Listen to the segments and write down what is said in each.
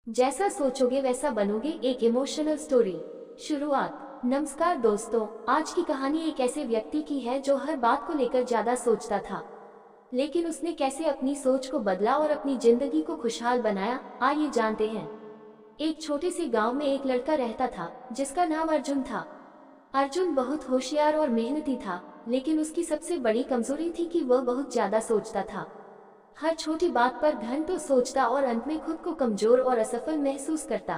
जैसा सोचोगे वैसा बनोगे, एक इमोशनल स्टोरी। शुरुआत। नमस्कार दोस्तों, आज की कहानी एक ऐसे व्यक्ति की है जो हर बात को लेकर ज्यादा सोचता था, लेकिन उसने कैसे अपनी सोच को बदला और अपनी जिंदगी को खुशहाल बनाया, आइए जानते हैं। एक छोटे से गांव में एक लड़का रहता था जिसका नाम अर्जुन था। अर्जुन बहुत होशियार और मेहनती था, लेकिन उसकी सबसे बड़ी कमजोरी थी कि वह बहुत ज्यादा सोचता था। हर छोटी बात पर घंटों सोचता और अंत में खुद को कमजोर और असफल महसूस करता।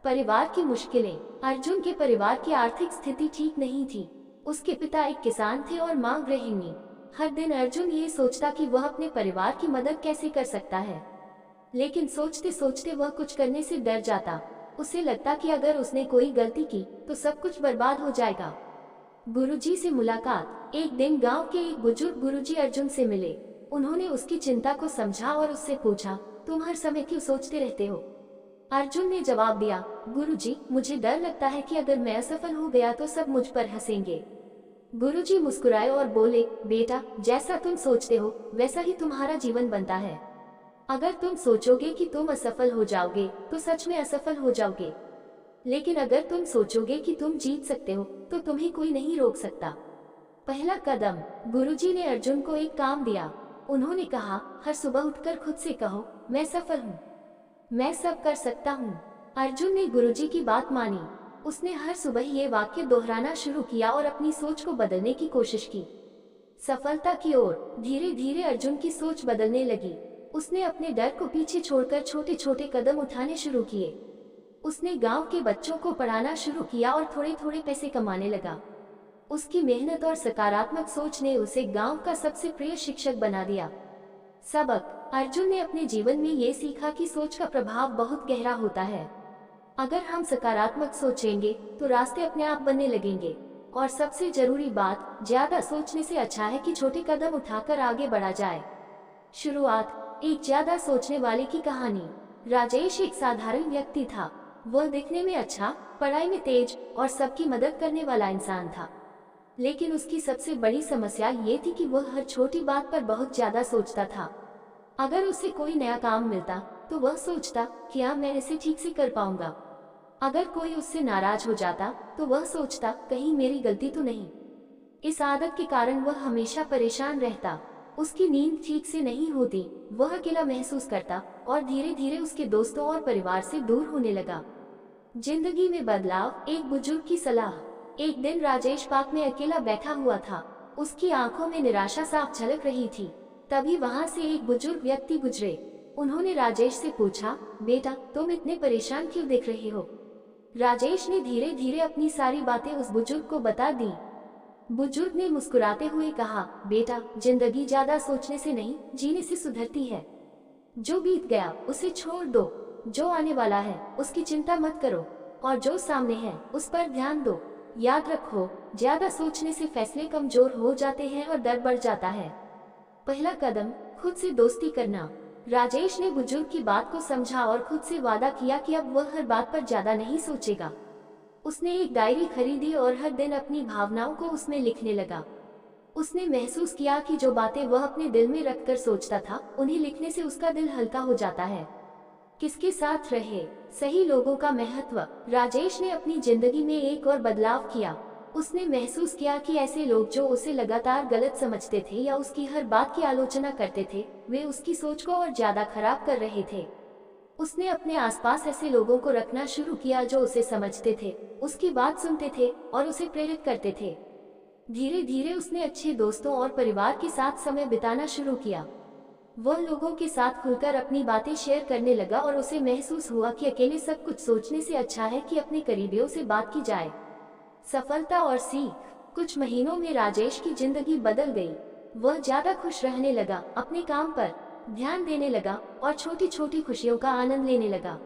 परिवार की मुश्किलें। अर्जुन के परिवार की आर्थिक स्थिति ठीक नहीं थी। उसके पिता एक किसान थे और मां गृहिणी। हर दिन अर्जुन ये सोचता कि वह अपने परिवार की मदद कैसे कर सकता है, लेकिन सोचते सोचते वह कुछ करने से डर जाता। उसे लगता कि अगर उसने कोई गलती की तो सब कुछ बर्बाद हो जाएगा। गुरुजी से मुलाकात। एक दिन गांव के एक बुजुर्ग गुरुजी अर्जुन से मिले। उन्होंने उसकी चिंता को समझा और उससे पूछा, तुम हर समय क्यों सोचते रहते हो? अर्जुन ने जवाब दिया, गुरुजी, मुझे डर लगता है कि अगर मैं असफल हो गया तो सब मुझ पर हंसेंगे। गुरुजी मुस्कुराए और बोले, बेटा, जैसा तुम सोचते हो वैसा ही तुम्हारा जीवन बनता है। अगर तुम सोचोगे कि तुम असफल हो जाओगे तो सच में असफल हो जाओगे, लेकिन अगर तुम सोचोगे कि तुम जीत सकते हो तो तुम्हें कोई नहीं रोक सकता। पहला कदम। गुरुजी ने अर्जुन को एक काम दिया। उन्होंने कहा, हर सुबह उठकर खुद से कहो, मैं सफल हूँ, मैं सब कर सकता हूँ। अर्जुन ने गुरुजी की बात मानी। उसने हर सुबह ये वाक्य दोहराना शुरू किया और अपनी सोच को बदलने की कोशिश की। सफलता की ओर धीरे धीरे अर्जुन की सोच बदलने लगी। उसने अपने डर को पीछे छोड़कर छोटे छोटे कदम उठाने शुरू किए। उसने गांव के बच्चों को पढ़ाना शुरू किया और थोड़े थोड़े पैसे कमाने लगा। उसकी मेहनत और सकारात्मक सोच ने उसे गांव का सबसे प्रिय शिक्षक बना दिया। सबक। अर्जुन ने अपने जीवन में ये सीखा कि सोच का प्रभाव बहुत गहरा होता है। अगर हम सकारात्मक सोचेंगे तो रास्ते अपने आप बनने लगेंगे। और सबसे जरूरी बात, ज्यादा सोचने से अच्छा है कि छोटे कदम उठाकर आगे बढ़ा जाए। शुरुआत। एक ज्यादा सोचने वाले की कहानी। राजेश एक साधारण व्यक्ति था। वह दिखने में अच्छा, पढ़ाई में तेज और सबकी मदद करने वाला इंसान था, लेकिन उसकी सबसे बड़ी समस्या ये थी कि वह हर छोटी बात पर बहुत ज्यादा सोचता था। अगर उसे कोई नया काम मिलता तो वह सोचता, क्या मैं इसे ठीक से कर पाऊंगा? अगर कोई उससे नाराज हो जाता तो वह सोचता, कहीं मेरी गलती तो नहीं। इस आदत के कारण वह हमेशा परेशान रहता। उसकी नींद ठीक से नहीं होती, वह अकेला महसूस करता और धीरे धीरे उसके दोस्तों और परिवार से दूर होने लगा। जिंदगी में बदलाव। एक बुजुर्ग की सलाह। एक दिन राजेश पार्क में अकेला बैठा हुआ था। उसकी आंखों में निराशा साफ झलक रही थी। तभी वहां से एक बुजुर्ग व्यक्ति गुजरे। उन्होंने राजेश से पूछा, बेटा, तुम इतने परेशान क्यों दिख रहे हो? राजेश ने धीरे धीरे अपनी सारी बातें उस बुजुर्ग को बता दी। बुजुर्ग ने मुस्कुराते हुए कहा, बेटा, जिंदगी ज्यादा सोचने से नहीं, जीने से सुधरती है। जो बीत गया उसे छोड़ दो, जो आने वाला है उसकी चिंता मत करो, और जो सामने है उस पर ध्यान दो। याद रखो, ज्यादा सोचने से फैसले कमजोर हो जाते हैं और डर बढ़ जाता है। पहला कदम, खुद से दोस्ती करना। राजेश ने बुजुर्ग की बात को समझा और खुद से वादा किया कि अब वह हर बात पर ज्यादा नहीं सोचेगा। उसने एक डायरी खरीदी और हर दिन अपनी भावनाओं को उसमें लिखने लगा। उसने महसूस किया कि जो बातें वह अपने दिल में रखकर सोचता था, उन्हें लिखने से उसका दिल हल्का हो जाता है। किसके साथ रहे। सही लोगों का महत्व। राजेश ने अपनी जिंदगी में एक और बदलाव किया। उसने महसूस किया कि ऐसे लोग जो उसे लगातार गलत समझते थे या उसकी हर बात की आलोचना करते थे, वे उसकी सोच को और ज्यादा खराब कर रहे थे। उसने अपने आसपास ऐसे लोगों को रखना शुरू किया जो उसे समझते थे, उसकी बात सुनते थे और उसे प्रेरित करते थे। धीरे धीरे उसने अच्छे दोस्तों और परिवार के साथ समय बिताना शुरू किया। वह लोगों के साथ खुलकर अपनी बातें शेयर करने लगा और उसे महसूस हुआ कि अकेले सब कुछ सोचने से अच्छा है कि अपने करीबियों से बात की जाए। सफलता और सीख। कुछ महीनों में राजेश की जिंदगी बदल गई। वह ज्यादा खुश रहने लगा, अपने काम पर ध्यान देने लगा और छोटी छोटी खुशियों का आनंद लेने लगा।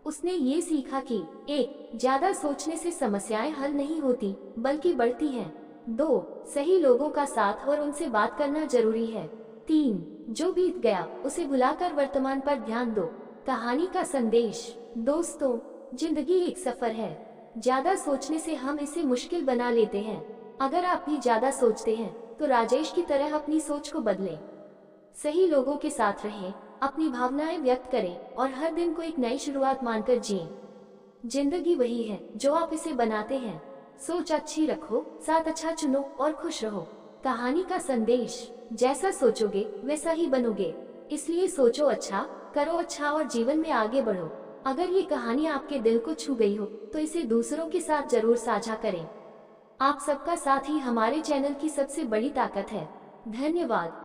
उसने ये सीखा कि 1. ज्यादा सोचने से समस्याएं हल नहीं होती बल्कि बढ़ती हैं। 2. सही लोगों का साथ और उनसे बात करना जरूरी है। 3. जो बीत गया उसे भुलाकर वर्तमान पर ध्यान दो। कहानी का संदेश। दोस्तों, जिंदगी एक सफर है। ज्यादा सोचने से हम इसे मुश्किल बना लेते हैं। अगर आप भी ज्यादा सोचते हैं तो राजेश की तरह अपनी सोच को बदलें। सही लोगों के साथ रहें अपनी भावनाएं व्यक्त करें और हर दिन को एक नई शुरुआत मानकर जिएं। जिंदगी वही है जो आप इसे बनाते हैं। सोच अच्छी रखो, साथ अच्छा चुनो और खुश रहो। कहानी का संदेश, जैसा सोचोगे वैसा ही बनोगे, इसलिए सोचो अच्छा, करो अच्छा और जीवन में आगे बढ़ो। अगर ये कहानी आपके दिल को छू गई हो तो इसे दूसरों के साथ जरूर साझा करें। आप सबका साथ ही हमारे चैनल की सबसे बड़ी ताकत है। धन्यवाद।